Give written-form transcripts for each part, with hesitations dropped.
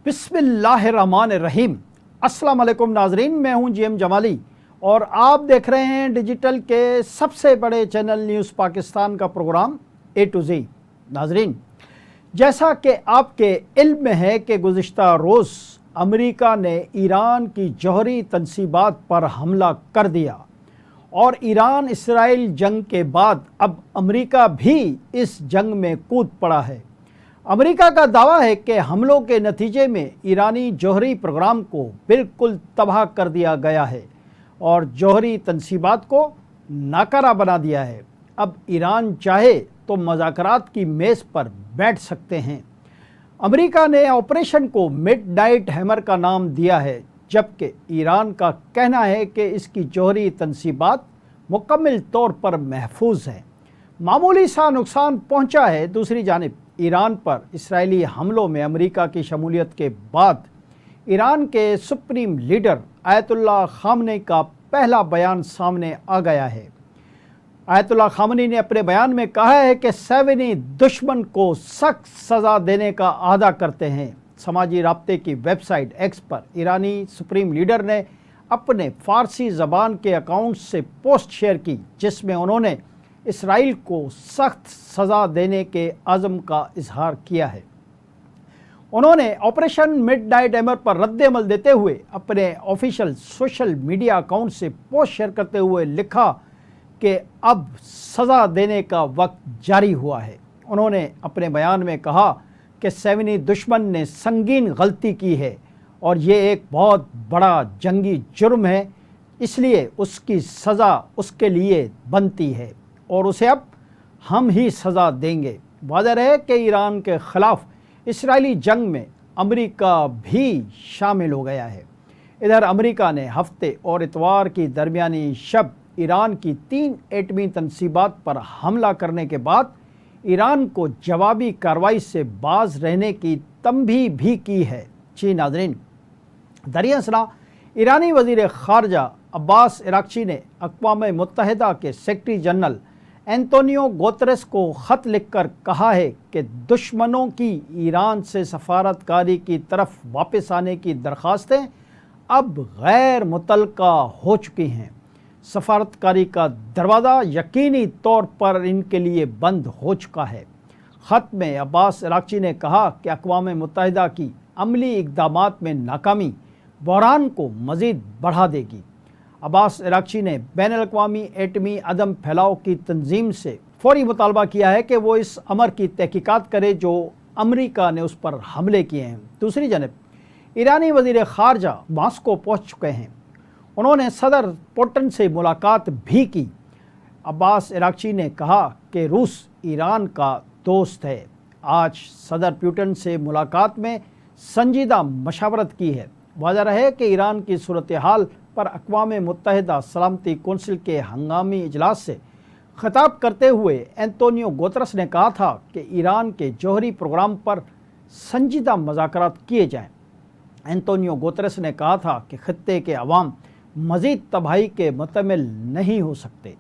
बिस्मिल्लाहिर्रहमानिर्रहीम। अस्सलाम वालेकुम नाजरीन, मैं हूं जीएम जमाली और आप देख रहे हैं डिजिटल के सबसे बड़े चैनल न्यूज़ पाकिस्तान का प्रोग्राम ए टू जी। नाजरीन, जैसा कि आपके इल्म में है कि गुज़िश्ता रोज़ अमेरिका ने ईरान की जौहरी तनसीबात पर हमला कर दिया और ईरान इसराइल जंग के बाद अब अमेरिका भी इस जंग में कूद पड़ा है। अमेरिका का दावा है कि हमलों के नतीजे में ईरानी जौहरी प्रोग्राम को बिल्कुल तबाह कर दिया गया है और जौहरी तनसीबात को नाकारा बना दिया है। अब ईरान चाहे तो मुज़ाकरात की मेज़ पर बैठ सकते हैं। अमेरिका ने ऑपरेशन को मिडनाइट हैमर का नाम दिया है, जबकि ईरान का कहना है कि इसकी जौहरी तनसीबात मुकम्मल तौर पर महफूज है। मामूली सा नुकसान पहुंचा है। दूसरी जानिब ईरान पर इसराइली हमलों में अमेरिका की शमूलियत के बाद ईरान के सुप्रीम लीडर आयतुल्लाह खामनी का पहला बयान सामने आ गया है। आयतुल्लाह खामनी ने अपने बयान में कहा है कि साविनी दुश्मन को सख्त सज़ा देने का आदा करते हैं। समाजी राब्ते की वेबसाइट एक्स पर ईरानी सुप्रीम लीडर ने अपने फ़ारसी ज़बान के अकाउंट से पोस्ट शेयर की, जिसमें उन्होंने इसराइल को सख्त सज़ा देने के अज़म का इजहार किया है। उन्होंने ऑपरेशन मिडनाइट हैमर पर रद्द-ए-अमल देते हुए अपने ऑफिशियल सोशल मीडिया अकाउंट से पोस्ट शेयर करते हुए लिखा कि अब सज़ा देने का वक्त जारी हुआ है। उन्होंने अपने बयान में कहा कि साविनी दुश्मन ने संगीन गलती की है और ये एक बहुत बड़ा जंगी जुर्म है, इसलिए उसकी सज़ा उसके लिए बनती है और उसे अब हम ही सज़ा देंगे। वाज़ेह है कि ईरान के ख़िलाफ़ इसराइली जंग में अमेरिका भी शामिल हो गया है। इधर अमेरिका ने हफ्ते और इतवार की दरमियानी शब ईरान की 3 एटमी तनसीबात पर हमला करने के बाद ईरान को जवाबी कार्रवाई से बाज रहने की तंबीह भी की है। जी नाज़रीन, दरियासना ईरानी वज़ीर ख़ारजा अब्बास अराग़ची ने अक़वाम मुत्तहिदा के सेक्रेटरी जनरल एंटोनियो गुतेरेस को ख़त लिखकर कहा है कि दुश्मनों की ईरान से सफारतकारी की तरफ वापस आने की दरख्वास्तें अब गैर मुतल्लका हो चुकी हैं। सफारतकारी का दरवाज़ा यकीनी तौर पर इनके लिए बंद हो चुका है। ख़त में अब्बास अराग़ची ने कहा कि अक़वाम मुत्तहिदा की अमली इक़दामात में नाकामी बहरान को मज़ीद बढ़ा देगी। अब्बास अराग़ची ने बैनुल-अक़वामी एटमी अदम फैलाव की तंजीम से फौरी मुतालबा किया है कि वो इस अमर की तहकीकात करे जो अमेरिका ने उस पर हमले किए हैं। दूसरी जानब ईरानी वज़ीर ख़ारजा मास्को पहुँच चुके हैं। उन्होंने सदर पुतिन से मुलाकात भी की। अब्बास अराग़ची ने कहा कि रूस ईरान का दोस्त है। आज सदर पुतिन से मुलाकात में संजीदा मशावरत की है। वाज़ेह है कि ईरान की सूरत हाल पर अक़वाम मुत्तहिदा सलामती कौंसिल के हंगामी इजलास से ख़िताब करते हुए एंटोनियो गुतेरेस ने कहा था कि ईरान के जौहरी प्रोग्राम पर संजीदा मुज़ाकरात किए जाएँ। एंटोनियो गुतेरेस ने कहा था कि ख़ित्ते के अवाम मज़ीद तबाही के मुतहम्मिल नहीं हो सकते,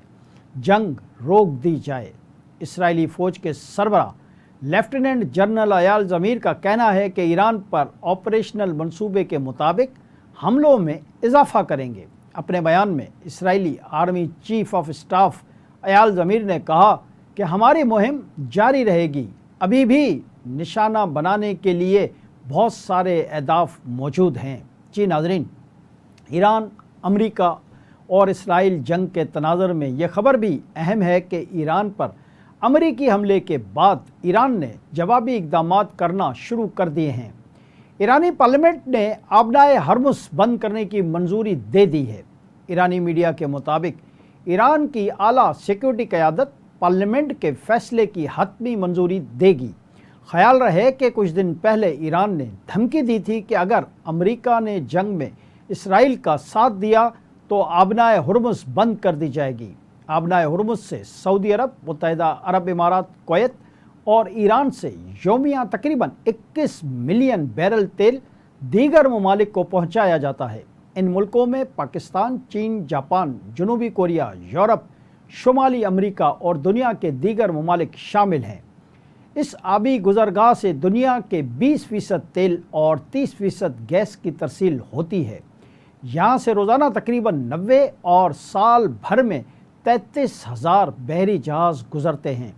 जंग रोक दी जाए। इसराइली फ़ौज के सरबराह लेफ्टिनेंट जनरल अयाल ज़मीर का कहना है कि ईरान पर ऑपरेशनल मंसूबे के मुताबिक हमलों में इजाफ़ा करेंगे। अपने बयान में इसराइली army chief of staff Eyal Zamir ने कहा कि हमारी मुहिम जारी रहेगी। अभी भी निशाना बनाने के लिए बहुत सारे अहदाफ मौजूद हैं। जी नाज़रीन, ईरान, अमेरिका और इसराइल जंग के तनाज़ुर में यह ख़बर भी अहम है कि ईरान पर अमेरिकी हमले के बाद ईरान ने जवाबी इक़दामात करना शुरू कर दिए हैं। ईरानी पार्लियामेंट ने आबनाए हरमुज़ बंद करने की मंजूरी दे दी है। ईरानी मीडिया के मुताबिक ईरान की आला सिक्योरिटी क़यादत पार्लियामेंट के फ़ैसले की हतमी मंजूरी देगी। ख्याल रहे कि कुछ दिन पहले ईरान ने धमकी दी थी कि अगर अमेरिका ने जंग में इसराइल का साथ दिया तो आबनाए हरमुज़ बंद कर दी जाएगी। आबनाए हरमुज़ से सऊदी अरब, मुत्तहिदा अरब इमारात, कुवैत और ईरान से यौमिया तकरीबन 21 मिलियन बैरल तेल दीगर ममालिक को पहुँचाया जाता है। इन मुल्कों में पाकिस्तान, चीन, जापान, जनूबी कोरिया, यूरोप, शुमाली अमेरिका और दुनिया के दीगर ममालिक शामिल हैं। इस आबी गुजरगाह से दुनिया के 20% तेल और 30% गैस की तरसील होती है। यहाँ से रोज़ाना तकरीबन 90 और साल भर में 33,000 बहरी जहाज़ गुजरते हैं।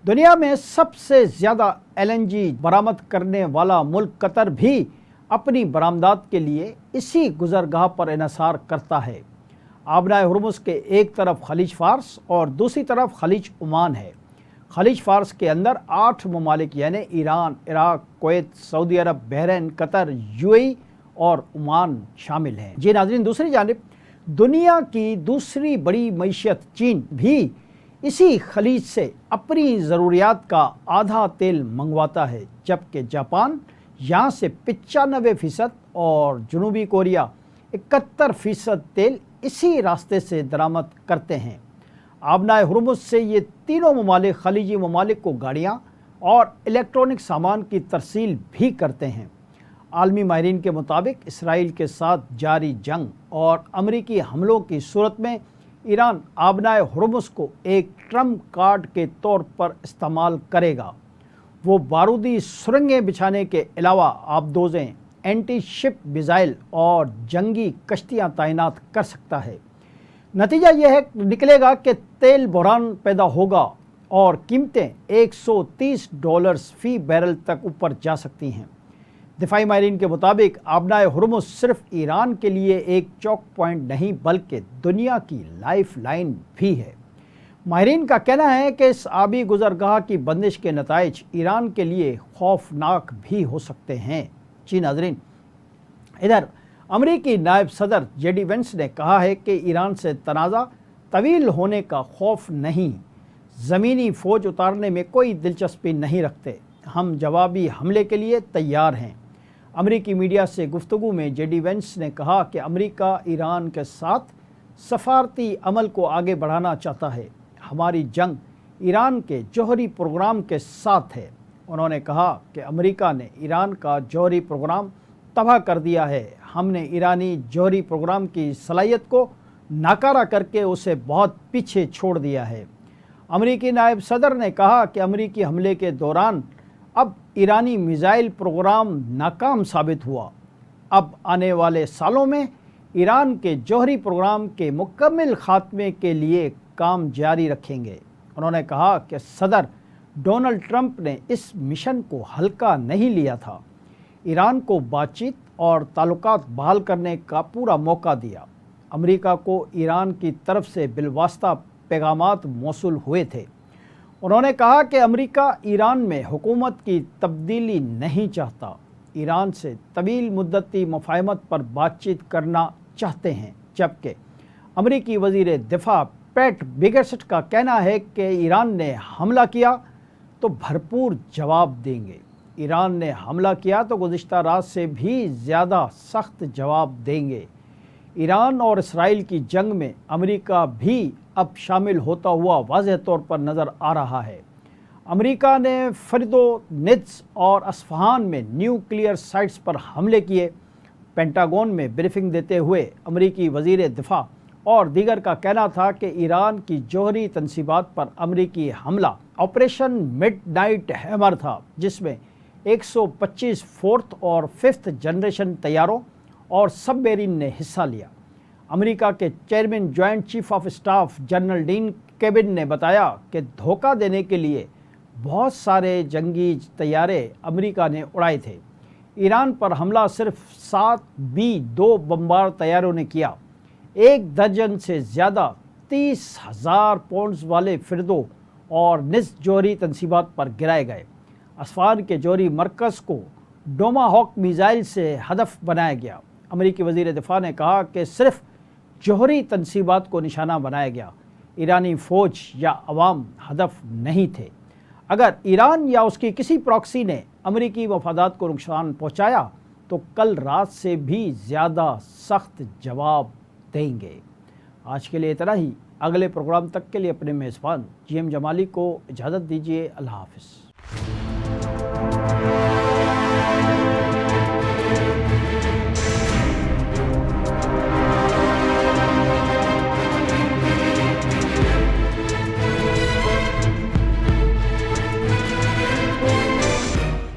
दुनिया में सबसे ज़्यादा LNG बरामद करने वाला मुल्क कतर भी अपनी बरामदात के लिए इसी गुजरगाह पर इन्हिसार करता है। आबनाए हुर्मुज़ के एक तरफ खलीज फारस और दूसरी तरफ खलीज ओमान है। खलीज फारस के अंदर 8 ममालिक यानी ईरान, इराक, कुवैत, सऊदी अरब, बहरीन, कतर, UAE और ओमान शामिल हैं। जी नाज़रीन, दूसरी जानिब दुनिया की दूसरी बड़ी मईशत चीन भी इसी खलीज से अपनी ज़रूरियात का आधा तेल मंगवाता है, जबकि जापान यहाँ से 95% और जनूबी कोरिया 71% तेल इसी रास्ते से दरामद करते हैं। आबनाए हुर्मुज़ से ये तीनों ममालिक खलीजी ममालिक को गाड़ियाँ और इलेक्ट्रॉनिक सामान की तरसील भी करते हैं। आलमी माहिरीन के मुताबिक इसराइल के साथ जारी जंग और अमरीकी हमलों की सूरत में ईरान आबनाए हुर्मुज़ को एक ट्रम्प कार्ड के तौर पर इस्तेमाल करेगा। वो बारूदी सुरंगें बिछाने के अलावा आबदोज़ें, एंटी शिप मिसाइल और जंगी कश्तियाँ तैनात कर सकता है। नतीजा यह निकलेगा कि तेल बहरान पैदा होगा और कीमतें $130 फ़ी बैरल तक ऊपर जा सकती हैं। दिफाई माहिरीन के मुताबिक आबनाए हुर्मुज़ सिर्फ ईरान के लिए एक चौक पॉइंट नहीं बल्कि दुनिया की लाइफ लाइन भी है। माहिरीन का कहना है कि इस आबी गुजरगाह की बंदिश के नताइज ईरान के लिए खौफनाक भी हो सकते हैं। जी नाज़रीन, इधर अमरीकी नायब सदर JD वेंस ने कहा है कि ईरान से तनाज़ा तवील होने का खौफ नहीं, ज़मीनी फ़ौज उतारने में कोई दिलचस्पी नहीं रखते, हम जवाबी हमले के लिए तैयार हैं। अमरीकी मीडिया से गुफ्तगू में JD वेंस ने कहा कि अमरीका ईरान के साथ सफारती अमल को आगे बढ़ाना चाहता है। हमारी जंग ईरान के जौहरी प्रोग्राम के साथ है। उन्होंने कहा कि अमरीका ने ईरान का जौहरी प्रोग्राम तबाह कर दिया है। हमने ईरानी जौहरी प्रोग्राम की सलाहियत को नाकारा करके उसे बहुत पीछे छोड़ दिया है। अमरीकी नायब सदर ने कहा कि अमरीकी हमले के दौरान अब ईरानी मिसाइल प्रोग्राम नाकाम साबित हुआ। अब आने वाले सालों में ईरान के जौहरी प्रोग्राम के मुकम्मल खात्मे के लिए काम जारी रखेंगे। उन्होंने कहा कि सदर डोनाल्ड ट्रंप ने इस मिशन को हल्का नहीं लिया था, ईरान को बातचीत और ताल्लुकात बहाल करने का पूरा मौका दिया। अमेरिका को ईरान की तरफ से बिलवास्ता पैगामात मौसूल हुए थे। उन्होंने कहा कि अमेरिका ईरान में हुकूमत की तब्दीली नहीं चाहता, ईरान से तवील मुद्दती मुफाहमत पर बातचीत करना चाहते हैं, जबकि अमेरिकी वज़ीर दिफा पैट बिगेट्स का कहना है कि ईरान ने हमला किया तो भरपूर जवाब देंगे। ईरान ने हमला किया तो गुज़िश्ता रात से भी ज़्यादा सख्त जवाब देंगे। ईरान और इसराइल की जंग में अमेरिका भी अब शामिल होता हुआ वाज़ेह तौर पर नज़र आ रहा है। अमेरिका ने फरीदो, नित्स और अस्फहान में न्यूक्लियर साइट्स पर हमले किए। पेंटागन में ब्रीफिंग देते हुए अमेरिकी वज़ीर दिफा और दीगर का कहना था कि ईरान की जौहरी तनसीबात पर अमेरिकी हमला ऑपरेशन मिडनाइट हैमर था, जिसमें 125 फोर्थ और फिफ्थ जनरेशन तैयारों और सबमेरीन ने हिस्सा लिया। अमेरिका के chairman joint chief of staff general dean cabin ने बताया कि धोखा देने के लिए बहुत सारे जंगी तैयारे अमेरिका ने उड़ाए थे। ईरान पर हमला सिर्फ 7 B-2 बमबार तैयारों ने किया। 1 दर्जन से ज़्यादा 30,000 पाउंड्स वाले फिरदो और निस जौहरी तनसीबात पर गिराए गए। अस्फहान के जौहरी मरकज़ को टोमाहॉक मिसाइल से हदफ बनाया गया। अमेरिकी वज़ीर दिफा ने कहा कि सिर्फ जौहरी तनसीबात को निशाना बनाया गया, ईरानी फ़ौज या अवाम हदफ नहीं थे। अगर ईरान या उसकी किसी प्रॉक्सी ने अमेरिकी मफादात को नुकसान पहुँचाया तो कल रात से भी ज़्यादा सख्त जवाब देंगे। आज के लिए इतना ही। अगले प्रोग्राम तक के लिए अपने मेज़बान GM जमाली को इजाज़त दीजिए। अल्लाह हाफ़िज़।